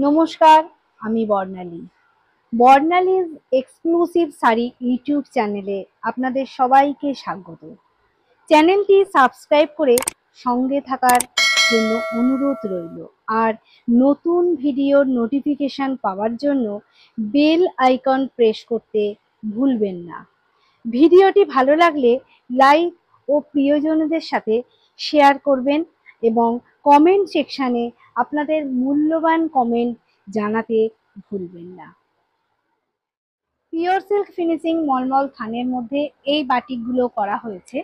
নমস্কার, আমি বর্ণালী। বর্ণালীর এক্সক্লুসিভ শাড়ি ইউটিউব চ্যানেলে আপনাদের সবাইকে স্বাগত। চ্যানেলটি সাবস্ক্রাইব করে সঙ্গে থাকার জন্য অনুরোধ রইল। আর নতুন ভিডিওর নোটিফিকেশন পাওয়ার জন্য বেল আইকন প্রেস করতে ভুলবেন না। ভিডিওটি ভালো লাগলে লাইক ও প্রিয়জনদের সাথে শেয়ার করবেন এবং কমেন্ট সেকশানে আপনাদের মূল্যবান কমেন্ট জানাতে ভুলবেন না। পিওর সিল্ক ফিনিশিং মলমল থানের মধ্যে এই বাটিকগুলো করা হয়েছে।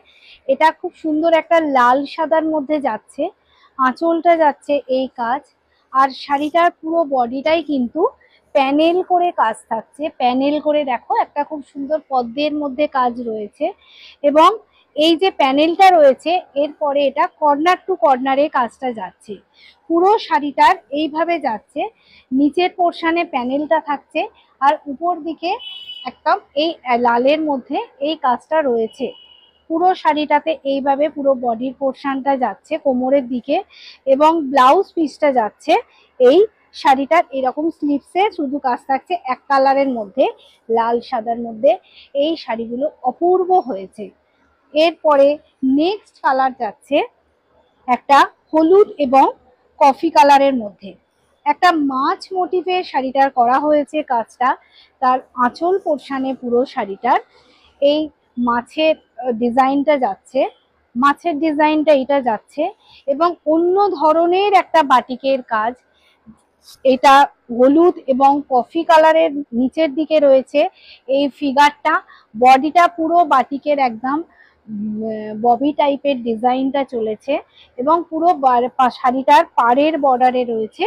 এটা খুব সুন্দর একটা লাল সাদার মধ্যে যাচ্ছে, আঁচলটা যাচ্ছে এই কাজ, আর শাড়িটার পুরো বডিটাই কিন্তু প্যানেল করে কাজ থাকছে। প্যানেল করে দেখো একটা খুব সুন্দর পদ্মের মধ্যে কাজ রয়েছে, এবং এই যে প্যানেলটা রয়েছে এরপরে এটা কর্নার টু কর্নারে কাজটা যাচ্ছে। পুরো শাড়িটার এইভাবে যাচ্ছে, নিচের পোর্শনে প্যানেলটা থাকছে আর উপর দিকে একদম এই লালের মধ্যে এই কাজটা রয়েছে। পুরো শাড়িটাতে এইভাবে পুরো বডির পোর্শনটা যাচ্ছে কোমরের দিকে, এবং ব্লাউজ পিসটা যাচ্ছে এই শাড়িটার এরকম স্লিভসে শুধু কাজ থাকছে এক কালারের মধ্যে, লাল সাদার মধ্যে। এই শাড়িগুলো অপূর্ব হয়েছে। এরপরে নেক্সট কালার যাচ্ছে একটা হলুদ এবং কফি কালারের মধ্যে। একটা মাছ মোটিভের শাড়িটার করা হয়েছে কাজটা, তার আঁচল পোর্শনে পুরো শাড়িটার এই মাছের ডিজাইনটা যাচ্ছে, মাছের ডিজাইনটা এটা যাচ্ছে, এবং অন্য ধরনের একটা বাটিকের কাজ। এটা হলুদ এবং কফি কালারের নিচের দিকে রয়েছে এই ফিগারটা, বডিটা পুরো বাটিকের একদম ববি টাইপের ডিজাইনটা চলেছে, এবং পুরো শাড়িটার পাড়ের বর্ডারে রয়েছে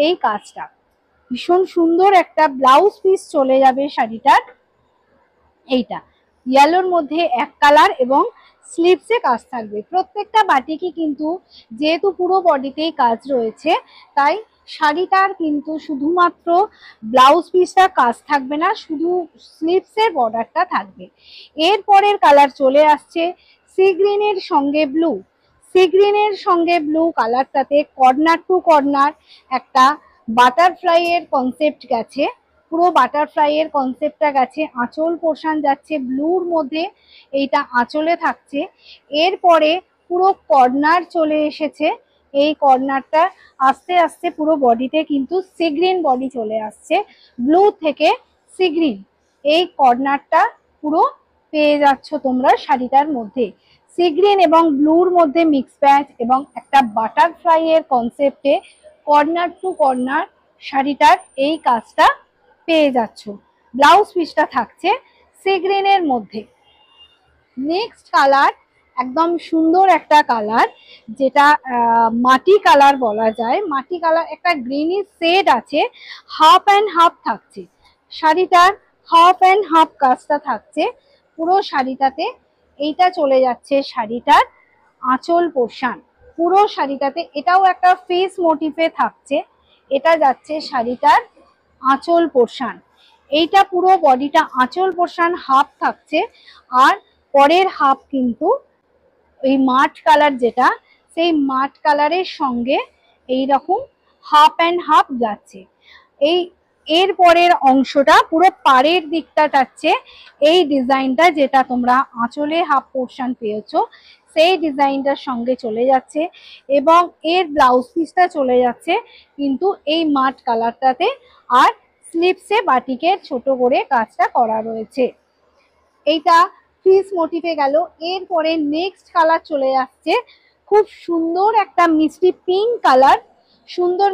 এই কাজটা। ভীষণ সুন্দর একটা ব্লাউজ পিস চলে যাবে শাড়িটার। এইটা ইয়েলোর মধ্যে এক কালার এবং স্লিভসে কাজ থাকবে। প্রত্যেকটা বাটিকই কিন্তু যেহেতু পুরো বডিতেই কাজ রয়েছে, তাই শাড়িটার কিন্তু শুধুমাত্র ব্লাউজ পিসটা কাজ থাকবে না, শুধু স্লিভসের বর্ডারটা থাকবে। এরপরের কালার চলে আসছে সি গ্রিনের সঙ্গে ব্লু। সি গ্রিনের সঙ্গে ব্লু কালারটাতে কর্নার টু কর্নার একটা বাটারফ্লাই এর কনসেপ্ট গেছে, পুরো বাটারফ্লাই এর কনসেপ্টটা গেছে। আঁচল পোর্শন যাচ্ছে ব্লুর মধ্যে, এইটা আঁচলে থাকছে। এরপরে পুরো কর্নার চলে এসেছে, এই কর্নারটা আস্তে আস্তে পুরো বডিতে কিন্তু সি গ্রিন বডি চলে আসছে, ব্লু থেকে সি গ্রিন। এই কর্নারটা পুরো পেয়ে যাচ্ছ তোমরা শাড়িটার মধ্যে। সি গ্রিন এবং ব্লুর মধ্যে মিক্স প্যাচ এবং একটা বাটারফ্লাই এর কনসেপ্টে কর্নার টু কর্নার শাড়িটার এই কাজটা পেয়ে যাচ্ছ। ব্লাউজ পিসটা থাকছে সি গ্রিনের মধ্যে। নেক্সট কালার একদম সুন্দর একটা কালার, যেটা মাটি কালার বলা যায়। মাটি কালার একটা গ্রিনি শেড আছে, হাফ অ্যান্ড হাফ থাকছে শাড়িটার, হাফ অ্যান্ড হাফ কাজটা থাকছে পুরো শাড়িটাতে। এইটা চলে যাচ্ছে শাড়িটার আঁচল পোর্শন পুরো শাড়িটাতে, এটাও একটা ফেস মোটিভে থাকছে। এটা যাচ্ছে শাড়িটার আঁচল পোর্শন। এইটা পুরো বডিটা আঁচল পোর্শন হাফ থাকছে, আর পরের হাফ কিন্তু এই মাঠ কালার, যেটা সেই মাঠ কালারের সঙ্গে এই রকম হাফ অ্যান্ড হাফ যাচ্ছে। এই এর পরের অংশটা পুরো পাড়ের দিকটা যাচ্ছে এই ডিজাইনটা, যেটা তোমরা আঁচলে হাফ পোর্শন পেয়েছো সেই ডিজাইনটার সঙ্গে চলে যাচ্ছে, এবং এর ব্লাউজ পিসটা চলে যাচ্ছে কিন্তু এই মাঠ কালারটাতে। আর স্লিভসে বাটিকের ছোট করে কাজটা করা রয়েছে। এইটা ফ্রিজ মোটিভে গেল। এরপরে নেক্সট কালার চলে যাচ্ছে খুব সুন্দর একটা মিষ্টি পিঙ্ক কালার, সুন্দর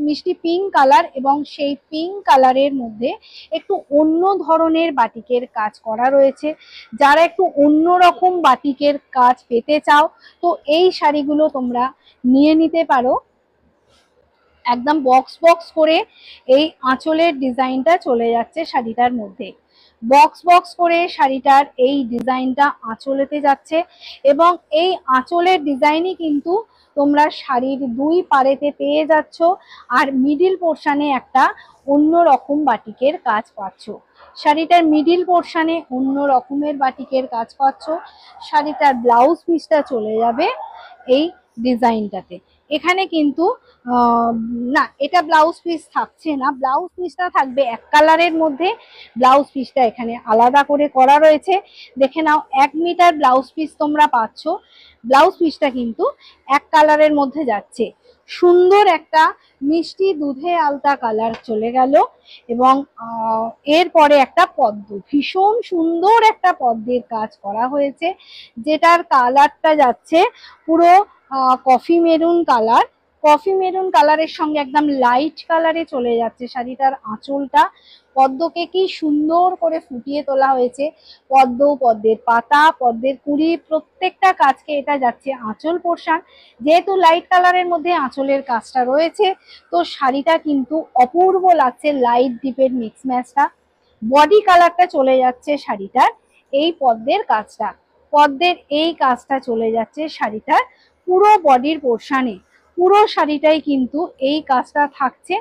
মিষ্টি পিঙ্ক কালার, এবং সেই পিঙ্ক কালারের মধ্যে একটু অন্য ধরনের বাটিকের কাজ করা রয়েছে। যারা একটু অন্য রকম বাটিকের কাজ পেতে চাও তো এই শাড়িগুলো তোমরা নিয়ে নিতে পারো। একদম বক্স বক্স করে এই আঁচলের ডিজাইনটা চলে যাচ্ছে শাড়িটার মধ্যে, বক্স বক্স করে শাড়িটার এই ডিজাইনটা আঁচলেতে যাচ্ছে, এবং এই আঁচলের ডিজাইনই কিন্তু তোমরা শাড়ির দুই পাড়েতে পেয়ে যাচ্ছ। আর মিডিল পোর্শনে একটা অন্য রকম বাটিকের কাজ পাচ্ছ, শাড়িটার মিডিল পোর্শনে অন্য রকমের বাটিকের কাজ পাচ্ছ। শাড়িটার ব্লাউজ পিসটা চলে যাবে এই ডিজাইনটাতে। এখানে কিন্তু না, এটা ব্লাউজ পিস থাকছে না, ব্লাউজ পিসটা থাকবে এক কালারের মধ্যে। ব্লাউজ পিসটা এখানে আলাদা করে করা রয়েছে। দেখে নাও 1 মিটার ব্লাউজ পিস তোমরা পাচ্ছ। ব্লাউজ পিসটা কিন্তু এক কালারের মধ্যে যাচ্ছে। সুন্দর একটা মিষ্টি দুধে আলতা কালার চলে গেল। এবং এরপরে একটা পদ্ম, ভীষণ সুন্দর একটা পদ্মের কাজ করা হয়েছে, যেটার কালারটা যাচ্ছে পুরো coffee maroon colour. Coffee maroon কালারের সঙ্গে একদম লাইট কালারে চলে যাচ্ছে শাড়িটার আঁচলটা। পদ্মকে কি সুন্দর করে ফুটিয়ে তোলা হয়েছে। পদ্ম, পদ্মের পাতা, পদ্মের কুঁড়ি, প্রত্যেকটা কাজকে এটা যাচ্ছে আঁচল পোর্শন। যেহেতু লাইট কালারের মধ্যে আঁচলের কাজটা রয়েছে, তো শাড়িটা কিন্তু অপূর্ব লাগছে, লাইট ডিপের মিক্স ম্যাচটা। বডি কালারটা চলে যাচ্ছে শাড়িটার এই পদ্মের কাজটা, পদ্মের এই কাজটা চলে যাচ্ছে শাড়িটার পুরো বডির পোর্শনে। পুরো শাড়িটাই কিন্তু এই কাজটা থাকছে।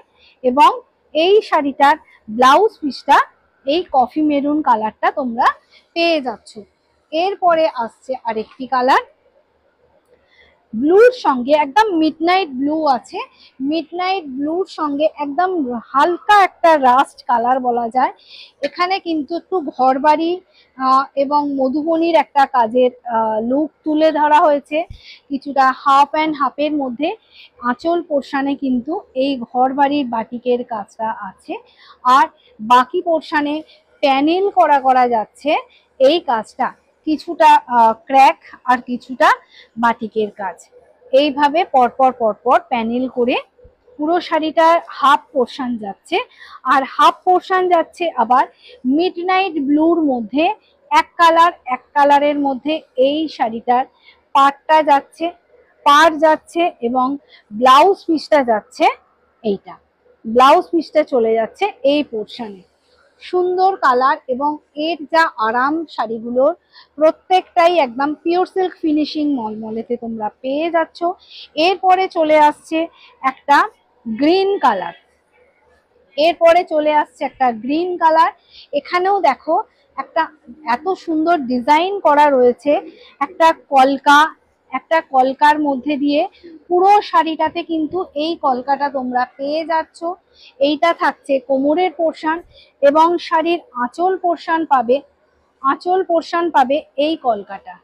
এবং এই শাড়িটার ব্লাউজ পিসটা এই কফি মেরুন কালারটা তোমরা পেয়ে যাচ্ছ। এরপরে আসছে আরেকটি কালার, ব্লুর সঙ্গে একদম মিডনাইট ব্লু আছে। মিডনাইট ব্লুর সঙ্গে একদম হালকা একটা রাস্ট কালার বলা যায়। এখানে কিন্তু একটু ঘরবাড়ি এবং মধুবনির একটা কাজের লুক তুলে ধরা হয়েছে। কিছুটা হাফ অ্যান্ড হাফের মধ্যে আঁচল পোর্শনে কিন্তু এই ঘরবাড়ির বাটিকের কাজটা আছে। আর বাকি পোর্শনে প্যানেল করা যাচ্ছে এই কাজটা, কিছুটা ক্র্যাক আর কিছুটা বাটিকের কাজ। এইভাবে পরপর পরপর প্যানেল করে পুরো শাড়িটার হাফ পোর্শন যাচ্ছে। আর হাফ পোর্শন যাচ্ছে আবার মিডনাইট ব্লুর মধ্যে এক কালার, এক কালারের মধ্যে এই শাড়িটার পাড়টা যাচ্ছে, পাড় যাচ্ছে এবং ব্লাউজ পিসটা যাচ্ছে এইটা। ব্লাউজ পিসটা চলে যাচ্ছে এই পোর্শনে। সুন্দর কালার এবং এর যা আরাম শাড়িগুলোর, প্রত্যেকটাই একদম পিওর সিল্ক ফিনিশিং মলমলেতে তোমরা পেয়ে যাচ্ছ। এরপরে চলে আসছে একটা গ্রিন কালার, এরপরে চলে আসছে একটা গ্রিন কালার। এখানেও দেখো একটা এত সুন্দর ডিজাইন করা রয়েছে, একটা কলকা, একটা কলকার মধ্যে দিয়ে পুরো শাড়িটাতে কিন্তু এই কলকাটা তোমরা পেয়ে যাচ্ছ। এইটা থাকছে কোমরের পোর্শন এবং শাড়ির আঁচল পোর্শন পাবে, আঁচল পোর্শন পাবে এই কলকাটা।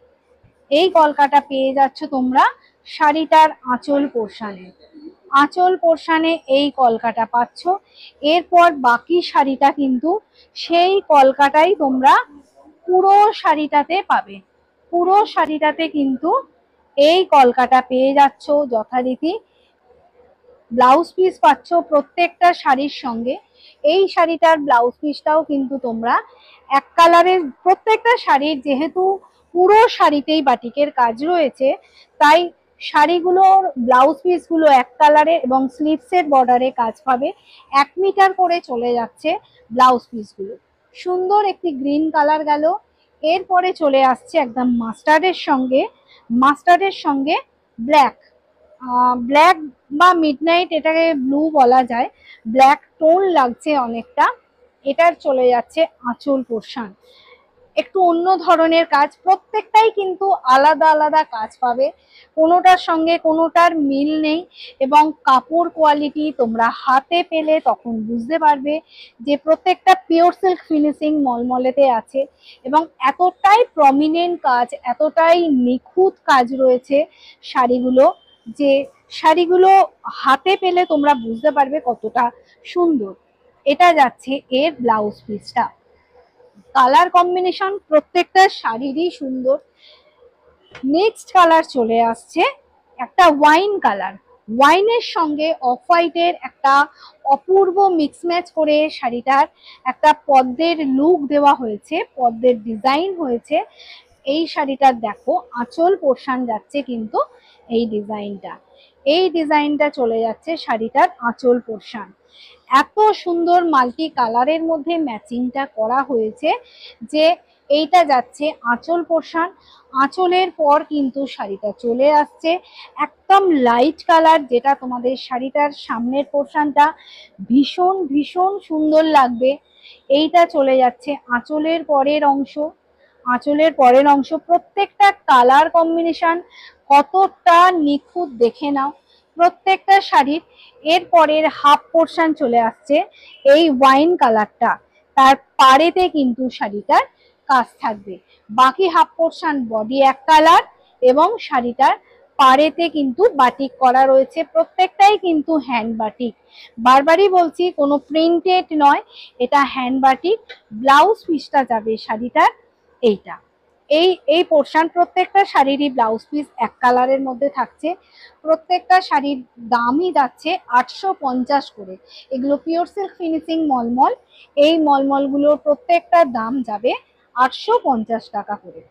এই কলকাটা পেয়ে যাচ্ছ তোমরা শাড়িটার আঁচল পোর্শনে। আঁচল পোর্শনে এই কলকাটা পাচ্ছ। এরপর বাকি শাড়িটা কিন্তু সেই কলকাটাই তোমরা পুরো শাড়িটাতে পাবে। পুরো শাড়িটাতে কিন্তু এই কলকাটা পেয়ে যাচ্ছ যথারীতি। ব্লাউজ পিস পাচ্ছ প্রত্যেকটা শাড়ির সঙ্গে। এই শাড়িটার ব্লাউজ পিসটাও কিন্তু তোমরা এক কালারের, প্রত্যেকটা শাড়ির যেহেতু পুরো শাড়িতেই বাটিকের কাজ রয়েছে, তাই শাড়িগুলোর ব্লাউজ পিসগুলো এক কালারে এবং স্লিভসের বর্ডারে কাজ পাবে। 1 মিটার করে চলে যাচ্ছে ব্লাউজ পিসগুলো। সুন্দর একটি গ্রিন কালার গেল। এরপরে চলে আসছে একদম মাস্টার্ডের সঙ্গে, মাস্টার্ডের সঙ্গে ব্ল্যাক, ব্ল্যাক বা মিডনাইট এটাকে ব্লু বলা যায়, ব্ল্যাক টোন লাগছে অনেকটা। এটার চলে যাচ্ছে আঁচল পোর্শন, একটু অন্য ধরনের কাজ, প্রত্যেকটাই কিন্তু আলাদা আলাদা কাজ পাবে, কোনোটার সঙ্গে কোনোটার মিল নেই। এবং কাপড় কোয়ালিটি তোমরা হাতে পেলে তখন বুঝতে পারবে যে প্রত্যেকটা পিওর সিল্ক ফিনিশিং মলমলেতে আছে। এবং এতটাই প্রমিনেন্ট কাজ, এতটাই নিখুঁত কাজ রয়েছে শাড়িগুলো, যে শাড়িগুলো হাতে পেলে তোমরা বুঝতে পারবে কতটা সুন্দর। এটা যাচ্ছে এর ব্লাউজ পিসটা। কালার কম্বিনেশন প্রত্যেকটা শাড়িরই সুন্দর। নেক্সট কালার চলে আসছে একটা ওয়াইন কালার, ওয়াইনের সঙ্গে অফ হোয়াইটের একটা অপূর্ব মিক্স ম্যাচ করে শাড়িটার একটা পদ্মের লুক দেওয়া হয়েছে, পদ্মের ডিজাইন হয়েছে। এই শাড়িটার দেখো আঁচল পোর্শন যাচ্ছে কিন্তু এই ডিজাইনটা, এই ডিজাইনটা চলে যাচ্ছে শাড়িটার আঁচল পোর্শন। এত সুন্দর মাল্টি কালারের মধ্যে ম্যাচিংটা করা হয়েছে যে এইটা যাচ্ছে আঁচল পোর্শন। আঁচলের পর কিন্তু শাড়িটা চলে আসছে একদম লাইট কালার, যেটা তোমাদের শাড়িটার সামনের পোর্শনটা ভীষণ ভীষণ সুন্দর লাগবে। এইটা চলে যাচ্ছে আঁচলের পরের অংশ। আঁচলের পরের অংশ প্রত্যেকটা কালার কম্বিনেশন কতটা নিখুঁত দেখে নাও। প্রত্যেকটা শাড়ির এর পরের হাফ পোর্শন চলে আসছে এই ওয়াইন কালারটা, তার পাড়েতে কিন্তু শাড়িটার কাজ থাকবে। বাকি হাফ পোর্শন বডি এক কালার এবং শাড়িটার পাড়েতে কিন্তু বাটিক করা রয়েছে, প্রত্যেকটাই কিন্তু হ্যান্ড বাটিক। বারবারই বলছি কোনো প্রিন্টেড নয়, এটা হ্যান্ড বাটিক। ব্লাউজ পিসটা যাবে শাড়িটার এইটা, এই পোর্শন প্রত্যেকটা শাড়িরই ব্লাউজ পিস এক কালারের মধ্যে থাকছে। প্রত্যেকটা শাড়ির দামই যাচ্ছে 850 করে। এগুলো পিওর সিল্ক ফিনিশিং মলমল, এই মলমলগুলোর প্রত্যেকটার দাম যাবে 850 টাকা করে।